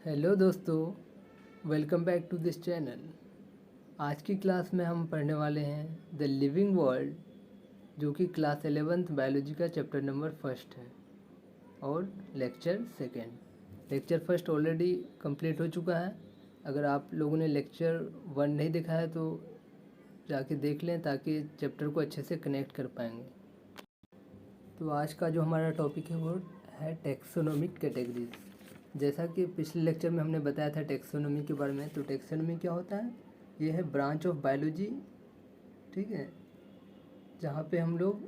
Hello दोस्तों, welcome back to this channel. आज की क्लास में हम पढ़ने वाले हैं द लिविंग वर्ल्ड, जो कि क्लास 11th बायोलॉजी का चैप्टर नंबर फर्स्ट है और lecture second. Lecture first already complete हो चुका है। अगर आप लोगों ने लेक्चर 1 नहीं देखा है तो जाके देख लें ताकि चैप्टर को अच्छे से कनेक्ट कर पाएंगे। तो आज का जो हमारा टॉपिक है वो है टैक्सोनॉमिक कैटेगरीज। जैसा कि पिछले लेक्चर में हमने बताया था टैक्सोनॉमी के बारे में, तो टैक्सोनॉमी क्या होता है? ये है ब्रांच ऑफ बायोलॉजी, ठीक है, जहाँ पे हम लोग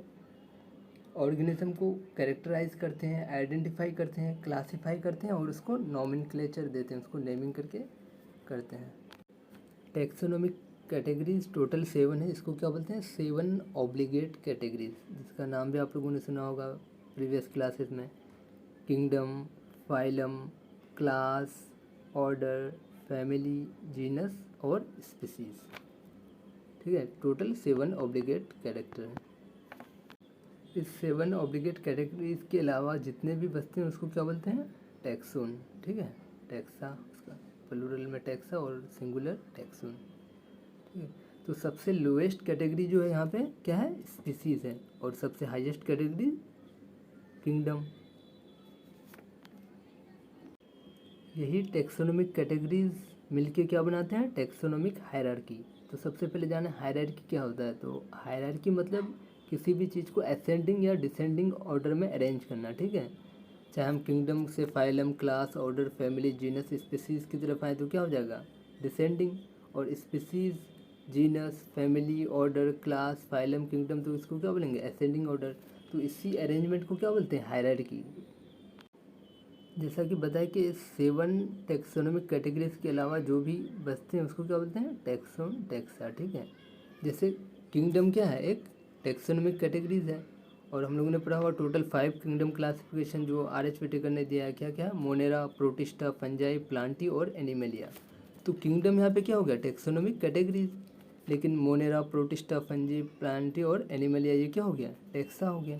ऑर्गेनिज्म को कैरेक्टराइज करते हैं, आइडेंटिफाई करते हैं, क्लासिफाई करते हैं और उसको नॉमेनक्लेचर देते हैं, उसको नेमिंग करके करते हैं। टैक्सोनॉमिक कैटेगरीज टोटल 7 है। इसको क्या बोलते हैं? 7 ऑब्लिगेट कैटेगरीज, जिसका नाम भी आप लोगों ने सुना होगा प्रीवियस क्लासेस में। Kingdom, phylum, class, order, family, genus और स्पीसीज, ठीक है। टोटल 7 ऑब्लिगेट कैरेक्टर हैं। इस 7 ऑब्लिगेट कैटेगरीज के अलावा जितने भी बचते हैं उसको क्या बोलते हैं? टैक्सोन, ठीक है। टैक्सा, उसका प्लूरल में टैक्सा और सिंगुलर टैक्सोन, ठीक है। तो सबसे लोएस्ट कैटेगरी जो है यहाँ पे क्या है? स्पीसीज है। और सबसे हाईएस्ट कैटेगरी किंगडम। यही टैक्सोनॉमिक कैटेगरीज मिलके क्या बनाते हैं? Taxonomic hierarchy. तो सबसे पहले जाने हायरार्की क्या होता है। तो हायरार्की मतलब किसी भी चीज़ को असेंडिंग या डिसेंडिंग ऑर्डर में अरेंज करना, ठीक है। चाहे हम किंगडम से phylum, class, order, family, genus, species की तरफ आए तो क्या हो जाएगा? डिसेंडिंग। और species, genus, family, order, class, phylum, kingdom, तो इसको क्या बोलेंगे? Ascending order. तो इसी अरेंजमेंट को क्या बोलते हैं? हायरार्की। जैसा कि बताया कि 7 टैक्सोनॉमिक कैटेगरीज के अलावा जो भी बचते हैं उसको क्या बोलते हैं? टैक्सोन, टैक्सा, ठीक है। जैसे किंगडम क्या है? एक टैक्सोनॉमिक कैटेगरीज है। और हम लोगों ने पढ़ा हुआ टोटल 5 किंगडम क्लासिफिकेशन जो आर.एच. व्हिटेकर ने दिया है। क्या क्या? मोनेरा, प्रोटिस्टा, फंजाई, प्लांटी और एनिमेलिया। तो किंगडम यहाँ पे क्या हो गया? Taxonomic categories. लेकिन मोनेरा, प्रोटिस्टा, फंजी, प्लांटी और एनिमेलिया ये क्या हो गया? टैक्सा हो गया।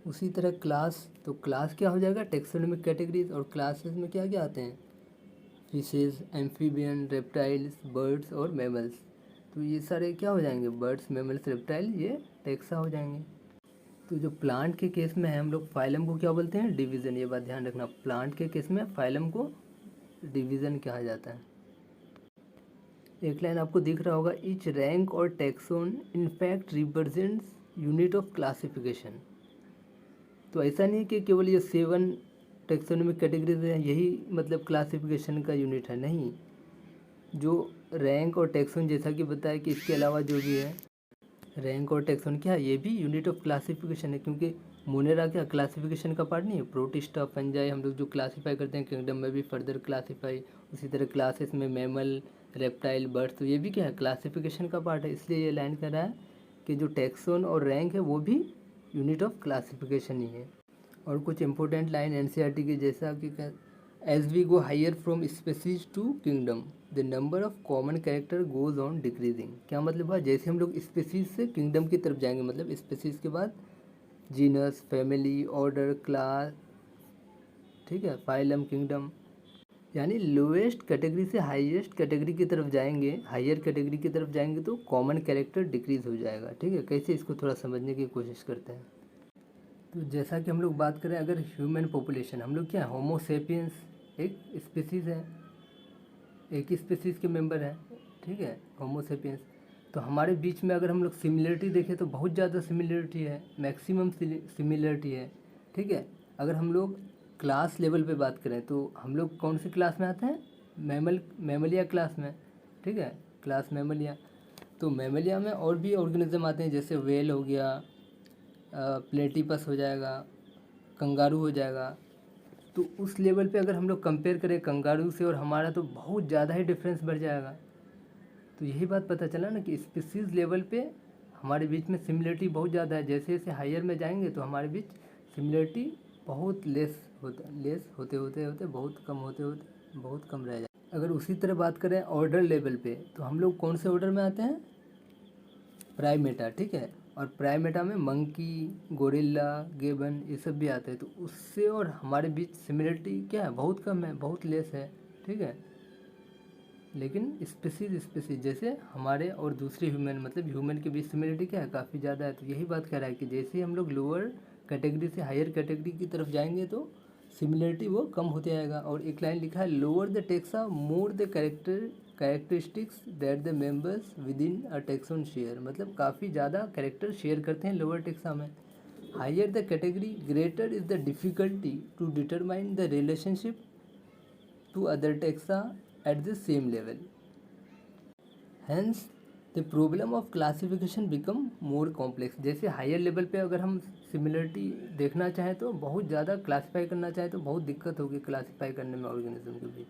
उसी तरह क्लास, तो क्लास क्या हो जाएगा? Taxonomic categories. और क्लासेस में क्या क्या आते हैं? फिशेस, एम्फीबियन, रेप्टाइल्स, बर्ड्स और मैमल्स। तो ये सारे क्या हो जाएंगे? बर्ड्स, मैमल्स, रेप्टाइल, ये टैक्सा हो जाएंगे। तो जो प्लांट के केस में है हम लोग फाइलम को क्या बोलते हैं? डिवीज़न। ये बात ध्यान रखना, प्लांट के केस में फाइलम को डिवीज़न कहा जाता है। एक लाइन आपको दिख रहा होगा, ईच रैंक और taxon in fact represents unit of classification. तो ऐसा नहीं कि केवल ये 7 टैक्सोनॉमिक कैटेगरीज हैं यही मतलब क्लासिफिकेशन का यूनिट है, नहीं। जो रैंक और टैक्सोन, जैसा कि बताया कि इसके अलावा जो भी है रैंक और टैक्सोन क्या है? ये भी यूनिट ऑफ क्लासिफिकेशन है। क्योंकि मोनेरा क्या क्लासिफिकेशन का पार्ट नहीं है? प्रोटिस्टा, फंजाई हम लोग जो क्लासीफाई करते हैं किंगडम में भी फर्दर क्लासीफाई। उसी तरह क्लासेस में मैमल, रेप्टाइल, बर्ड्स, तो ये भी क्या है? क्लासिफिकेशन का पार्ट है। इसलिए ये लाइन कह रहा है कि जो टैक्सोन और रैंक है वो भी यूनिट ऑफ क्लासिफिकेशन ही है। और कुछ इंपॉर्टेंट लाइन एनसीईआरटी की, जैसा कि as we go higher from species to kingdom the number of common character goes on decreasing. क्या मतलब है? जैसे हम लोग स्पीसीज से किंगडम की तरफ जाएंगे, मतलब स्पीसीज के बाद जीनस, फैमिली, ऑर्डर, क्लास, ठीक है, फाइलम, किंगडम, यानी लोएस्ट कैटेगरी से हाईएस्ट कैटेगरी की तरफ जाएंगे, हायर कैटेगरी की तरफ जाएंगे तो कॉमन कैरेक्टर डिक्रीज हो जाएगा, ठीक है। कैसे? इसको थोड़ा समझने की कोशिश करते हैं। तो जैसा कि हम लोग बात करें अगर ह्यूमन पॉपुलेशन, हम लोग क्या है? होमो सेपियंस एक स्पीसीज़ है, एक ही स्पीसीज़ के मेंबर हैं, ठीक है, होमो सेपियंस। तो हमारे बीच में अगर हम लोग सिमिलरिटी देखें तो बहुत ज़्यादा सिमिलरिटी है, मैक्सिमम सिमिलरिटी है, ठीक है। अगर हम लोग क्लास लेवल पे बात करें तो हम लोग कौन सी क्लास में आते हैं? मैमलिया क्लास में, ठीक है, क्लास मैमलिया। तो मैमलिया में और भी ऑर्गेनिज्म आते हैं, जैसे व्हेल हो गया, प्लेटिपस हो जाएगा, कंगारू हो जाएगा। तो उस लेवल पे अगर हम लोग कंपेयर करें कंगारू से और हमारा, तो बहुत ज़्यादा ही डिफरेंस बढ़ जाएगा। तो यही बात पता चला ना कि स्पीसीज़ लेवल पे हमारे बीच में सिमिलरिटी बहुत ज़्यादा है। जैसे जैसे हायर में जाएंगे तो हमारे बीच सिमिलरिटी बहुत लेस होते होते बहुत कम होते होते बहुत कम रह जाए। अगर उसी तरह बात करें ऑर्डर लेवल पे तो हम लोग कौन से ऑर्डर में आते हैं? प्राइमेटा, ठीक है। और प्राइमेटा में मंकी, गोरिल्ला, गिबन ये सब भी आते हैं। तो उससे और हमारे बीच सिमिलरिटी क्या है, बहुत कम है, बहुत लेस है, ठीक है। लेकिन स्पीसीज जैसे हमारे और दूसरे ह्यूमन मतलब ह्यूमन के बीच सिमिलरिटी क्या है, काफ़ी ज़्यादा है। तो यही बात कह रहा है कि जैसे ही हम लोग लोअर कैटेगरी से हायर कैटेगरी की तरफ जाएंगे तो सिमिलरिटी वो कम होते जाएगा। और एक लाइन लिखा है, lower the taxa more the characteristics that the members within a taxon share, मतलब काफ़ी ज़्यादा कैरेक्टर शेयर करते हैं लोअर टेक्सा में। Higher the category greater is the difficulty to determine the relationship to other taxa at the same level. Hence, the problem of classification become more complex. जैसे higher level पे अगर हम similarity देखना चाहें तो बहुत ज़्यादा क्लासीफाई करना चाहें तो बहुत दिक्कत होगी क्लासीफाई करने में ऑर्गेनिज्म के बीच।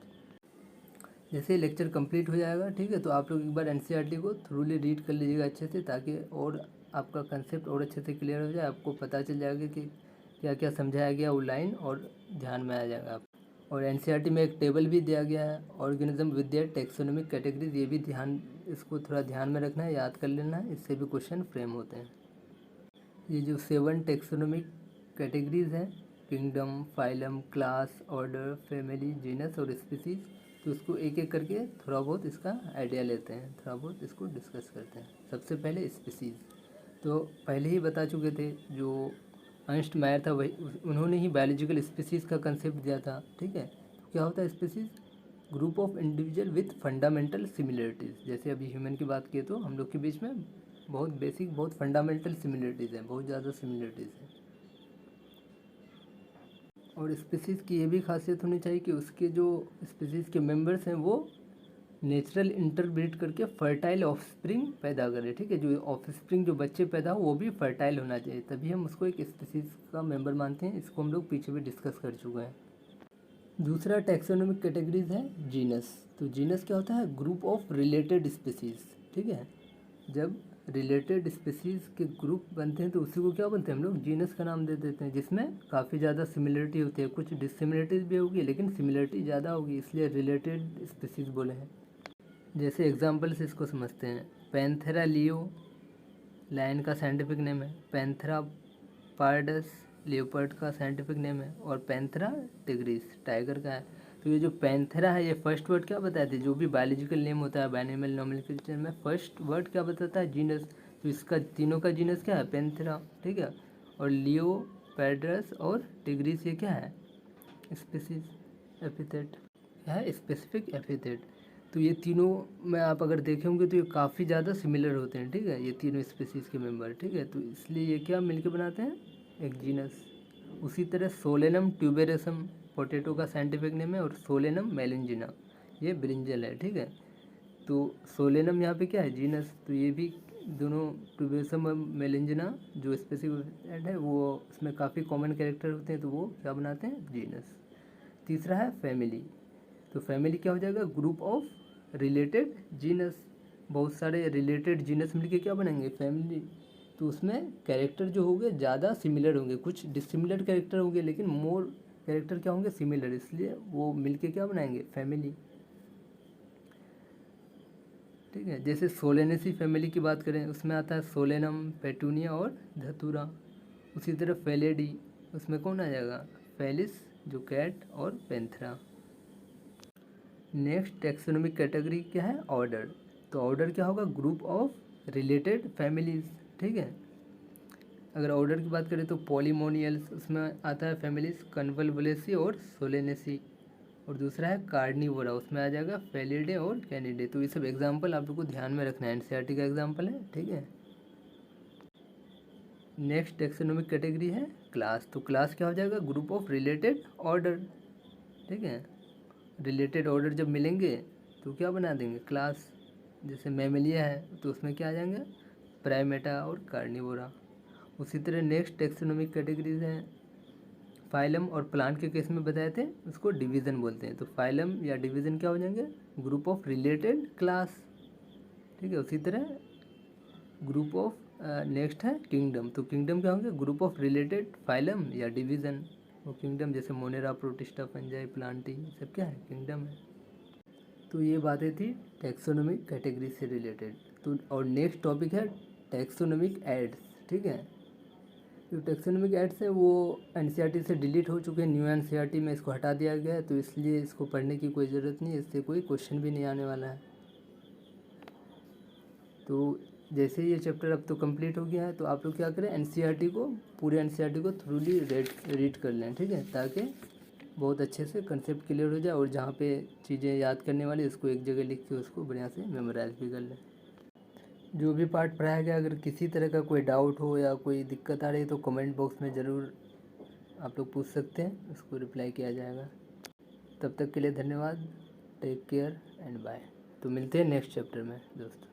जैसे लेक्चर कंप्लीट हो जाएगा, ठीक है, तो आप लोग एक बार एनसीईआरटी को थ्रूली रीड कर लीजिएगा अच्छे से, ताकि और आपका कंसेप्ट और अच्छे से क्लियर हो जाए, आपको पता चल जाएगा कि क्या क्या समझाया गया वो लाइन और ध्यान में आ जाएगा आप। और एनसीईआरटी में एक टेबल भी दिया गया है, organism with their taxonomic categories, ये भी इसको थोड़ा ध्यान में रखना है, याद कर लेना है, इससे भी क्वेश्चन फ्रेम होते हैं। ये जो 7 टैक्सोनॉमिक कैटेगरीज हैं, kingdom, phylum, class, order, family, genus और स्पीसीज, तो उसको एक एक करके थोड़ा बहुत इसका आइडिया लेते हैं, थोड़ा बहुत इसको डिस्कस करते हैं। सबसे पहले स्पीसीज, तो पहले ही बता चुके थे, जो अर्नस्ट मायर था वही उन्होंने ही बायोलॉजिकल स्पीसीज़ का कंसेप्ट दिया था, ठीक है। तो क्या होता है species, group of individual with fundamental similarities. जैसे अभी ह्यूमन की बात किए तो हम लोग के बीच में बहुत बेसिक बहुत फंडामेंटल सिमिलरिटीज़ हैं, बहुत ज़्यादा सिमिलरिटीज़ हैं। और स्पीसीज़ की ये भी खासियत होनी चाहिए कि उसके जो स्पीसीज़ के मेंबर्स हैं वो नेचुरल इंटरब्रीड करके फर्टाइल ऑफस्प्रिंग पैदा करें, ठीक है। जो ऑफस्प्रिंग जो बच्चे पैदा हो वो भी फर्टाइल होना चाहिए, तभी हम उसको एक स्पीसीज का मेंबर मानते हैं। इसको हम लोग पीछे भी डिस्कस कर चुके हैं। दूसरा टैक्सोनॉमिक कैटेगरीज है जीनस। तो जीनस क्या होता है, ग्रुप ऑफ रिलेटेड स्पीसीज, ठीक है। जब रिलेटेड स्पीसीज के ग्रुप बनते हैं तो उसी को क्या बनते हैं हम लोग जीनस का नाम दे देते हैं, जिसमें काफ़ी ज़्यादा सिमिलरिटी होती है, कुछ डिसिमिलरिटीज भी होगी लेकिन सिमिलरिटी ज़्यादा होगी, इसलिए रिलेटेड स्पीसीज बोले हैं। जैसे एग्जाम्पल से इसको समझते हैं, पैंथेरा लियो लायन का साइंटिफिक नेम है, पैंथेरा पार्डस लियोपर्ड का साइंटिफिक नेम है, और पैंथेरा टिग्रिस टाइगर का है। तो ये जो पैंथेरा है ये फर्स्ट वर्ड क्या बताया था, जो भी बायोलॉजिकल नेम होता है एनिमल नोमेनक्लेचर में फर्स्ट वर्ड क्या बताता है, जीनस। तो इसका तीनों का जीनस क्या है, पैंथेरा, ठीक है। और लियो, पैड्रस और टिग्रिस ये क्या है, स्पीसीज एपिथेट, क्या है, स्पेसिफिक एपिथेट। तो ये तीनों में आप अगर देखे होंगे तो ये काफ़ी ज़्यादा सिमिलर होते हैं, ठीक है, ये तीनों स्पीसीज़ के मेंबर, ठीक है। तो इसलिए ये क्या मिलके बनाते हैं, एक जीनस। उसी तरह सोलेनम ट्यूबेरसम पोटैटो का साइंटिफिक नेम है, और सोलेनम मेलिंजिना ये ब्रिंजल है, ठीक है। तो सोलेनम यहाँ पे क्या है, जीनस। तो ये भी दोनों ट्यूबेरसम और मेलिंजिना जो स्पेसिफिक है वो उसमें काफ़ी कॉमन कैरेक्टर होते हैं, तो वो क्या बनाते हैं, जीनस। तीसरा है फैमिली। तो फैमिली क्या हो जाएगा, ग्रुप ऑफ रिलेटेड जीनस, बहुत सारे रिलेटेड जीनस मिलके क्या बनेंगे, फैमिली। तो उसमें कैरेक्टर जो होंगे ज़्यादा सिमिलर होंगे, कुछ डिसिमिलर कैरेक्टर होंगे लेकिन मोर कैरेक्टर क्या होंगे, सिमिलर, इसलिए वो मिलके क्या बनाएंगे, फैमिली, ठीक है। जैसे सोलेनेसी फैमिली की बात करें उसमें आता है सोलेनम, पेटूनिया और धतूरा। उसी तरह फेलेडी, उसमें कौन आ जाएगा, फेलिस जो कैट, और पेंथरा। नेक्स्ट टैक्सोनॉमिक कैटेगरी क्या है, ऑर्डर। तो ऑर्डर क्या होगा, ग्रुप ऑफ रिलेटेड फैमिलीज, ठीक है। अगर ऑर्डर की बात करें तो पॉलीमोनियल्स, उसमें आता है फैमिलीज कन्वल्वुलेसी और सोलेनेसी। और दूसरा है कार्निवोरा, उसमें आ जाएगा फेलिडे और कैनिडे। तो ये सब एग्जाम्पल आप लोग को ध्यान में रखना है, एनसीईआरटी का एग्जाम्पल है, ठीक है। नेक्स्ट टैक्सोनॉमिक कैटेगरी है क्लास। तो क्लास क्या हो जाएगा, ग्रुप ऑफ रिलेटेड ऑर्डर, ठीक है। रिलेटेड ऑर्डर जब मिलेंगे तो क्या बना देंगे, क्लास। जैसे मैमेलिया है तो उसमें क्या आ जाएंगे, प्राइमेटा और कार्निवोरा। उसी तरह नेक्स्ट टैक्सोनॉमिक कैटेगरीज हैं, फाइलम और प्लांट के केस में बताए थे उसको डिवीज़न बोलते हैं। तो फाइलम या डिवीज़न क्या हो जाएंगे, ग्रुप ऑफ रिलेटेड क्लास, ठीक है। उसी तरह ग्रुप ऑफ नेक्स्ट है किंगडम। तो किंगडम क्या होंगे, ग्रुप ऑफ रिलेटेड फाइलम या डिवीज़न। वो किंगडम जैसे मोनेरा, प्रोटिस्टा, फंजाई, प्लांटी, सब क्या है, किंगडम है। तो ये बातें थी टैक्सोनॉमिक कैटेगरी से रिलेटेड। तो और नेक्स्ट टॉपिक है टैक्सोनॉमिक एड्स, ठीक है। जो टैक्सोनॉमिक एक्ट्स है वो एनसीईआरटी से डिलीट हो चुके हैं, न्यू एनसीईआरटी में इसको हटा दिया गया है, तो इसलिए इसको पढ़ने की कोई ज़रूरत नहीं है, इससे कोई क्वेश्चन भी नहीं आने वाला है। तो जैसे ही ये चैप्टर अब तो कंप्लीट हो गया है, तो आप लोग क्या करें, एनसीईआरटी को, पूरे एनसीईआरटी को थ्रूली रीड कर लें, ठीक है, ताकि बहुत अच्छे से कंसेप्ट क्लियर हो जाए, और जहाँ पे चीज़ें याद करने वाली उसको एक जगह लिख के उसको बढ़िया से मेमोराइज भी कर लें। जो भी पार्ट पढ़ाया गया, अगर किसी तरह का कोई डाउट हो या कोई दिक्कत आ रही है तो कमेंट बॉक्स में ज़रूर आप लोग पूछ सकते हैं, उसको रिप्लाई किया जाएगा। तब तक के लिए धन्यवाद, टेक केयर एंड बाय। तो मिलते हैं नेक्स्ट चैप्टर में दोस्तों।